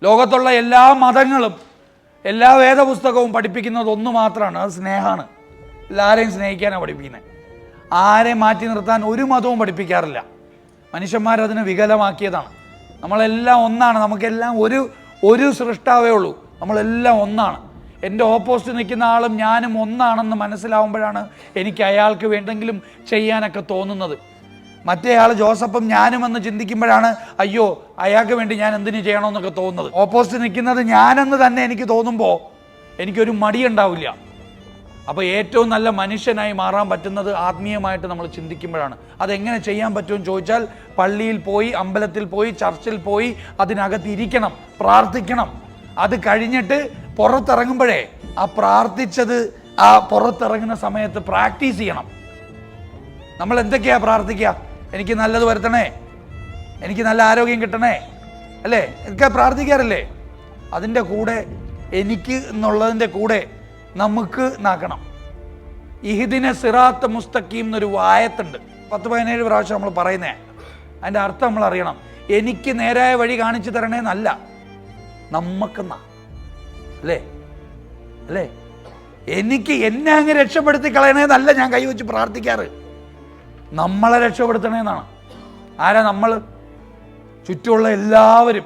ലോകത്തുള്ള എല്ലാ മതങ്ങളും എല്ലാ വേദപുസ്തകവും പഠിപ്പിക്കുന്നത് ഒന്ന് മാത്രമാണ്, അത് സ്നേഹമാണ്. എല്ലാവരെയും സ്നേഹിക്കാനാണ് പഠിപ്പിക്കുന്നത്. ആരെയും മാറ്റി നിർത്താൻ ഒരു മതവും പഠിപ്പിക്കാറില്ല. മനുഷ്യന്മാരതിനെ വികലമാക്കിയതാണ്. നമ്മളെല്ലാം ഒന്നാണ്, നമുക്കെല്ലാം ഒരു സൃഷ്ടാവേ ഉള്ളൂ, നമ്മളെല്ലാം ഒന്നാണ്. എൻ്റെ ഓപ്പോസിറ്റ് നിൽക്കുന്ന ആളും ഞാനും ഒന്നാണെന്ന് മനസ്സിലാവുമ്പോഴാണ് എനിക്ക് അയാൾക്ക് വേണ്ടെങ്കിലും ചെയ്യാനൊക്കെ തോന്നുന്നത്. മറ്റേ ആൾ ജോസഫും ഞാനുമെന്ന് ചിന്തിക്കുമ്പോഴാണ് അയ്യോ അയാൾക്ക് വേണ്ടി ഞാൻ എന്തിനു ചെയ്യണമെന്നൊക്കെ തോന്നുന്നത്. ഓപ്പോസിറ്റ് നിൽക്കുന്നത് ഞാനെന്ന് തന്നെ എനിക്ക് തോന്നുമ്പോൾ എനിക്കൊരു മടിയുണ്ടാവില്ല. അപ്പോൾ ഏറ്റവും നല്ല മനുഷ്യനായി മാറാൻ പറ്റുന്നത് ആത്മീയമായിട്ട് നമ്മൾ ചിന്തിക്കുമ്പോഴാണ്. അതെങ്ങനെ ചെയ്യാൻ പറ്റുമെന്ന് ചോദിച്ചാൽ പള്ളിയിൽ പോയി, അമ്പലത്തിൽ പോയി, ചർച്ചിൽ പോയി അതിനകത്ത് ഇരിക്കണം, പ്രാർത്ഥിക്കണം. അത് കഴിഞ്ഞിട്ട് പുറത്തിറങ്ങുമ്പോഴേ ആ പ്രാർത്ഥിച്ചത് ആ പുറത്തിറങ്ങുന്ന സമയത്ത് പ്രാക്ടീസ് ചെയ്യണം. നമ്മൾ എന്തൊക്കെയാ പ്രാർത്ഥിക്കുക? എനിക്ക് നല്ലത് വരുത്തണേ, എനിക്ക് നല്ല ആരോഗ്യം കിട്ടണേ, അല്ലേ? ഇതൊക്കെ പ്രാർത്ഥിക്കാറില്ലേ? അതിൻ്റെ കൂടെ എനിക്ക് എന്നുള്ളതിൻ്റെ കൂടെ നമുക്ക് നാക്കണം. ഇഹ്ദിന സിറാത്ത് മുസ്തഖീം എന്നൊരു ആയത്തുണ്ട്, 10-17 പ്രാവശ്യം നമ്മൾ പറയുന്നേ. അതിൻ്റെ അർത്ഥം നമ്മൾ അറിയണം. എനിക്ക് നേരായ വഴി കാണിച്ചു തരണേന്നല്ല, നമ്മക്കെന്നാ, അല്ലേ? അല്ലേ? എനിക്ക് എന്നെ അങ്ങ് രക്ഷപ്പെടുത്തി കളയണേന്നല്ല ഞാൻ കൈവച്ച് പ്രാർത്ഥിക്കാറ്, നമ്മളെ രക്ഷപ്പെടുത്തണേന്നാണ്. ആരാ നമ്മൾ? ചുറ്റുമുള്ള എല്ലാവരും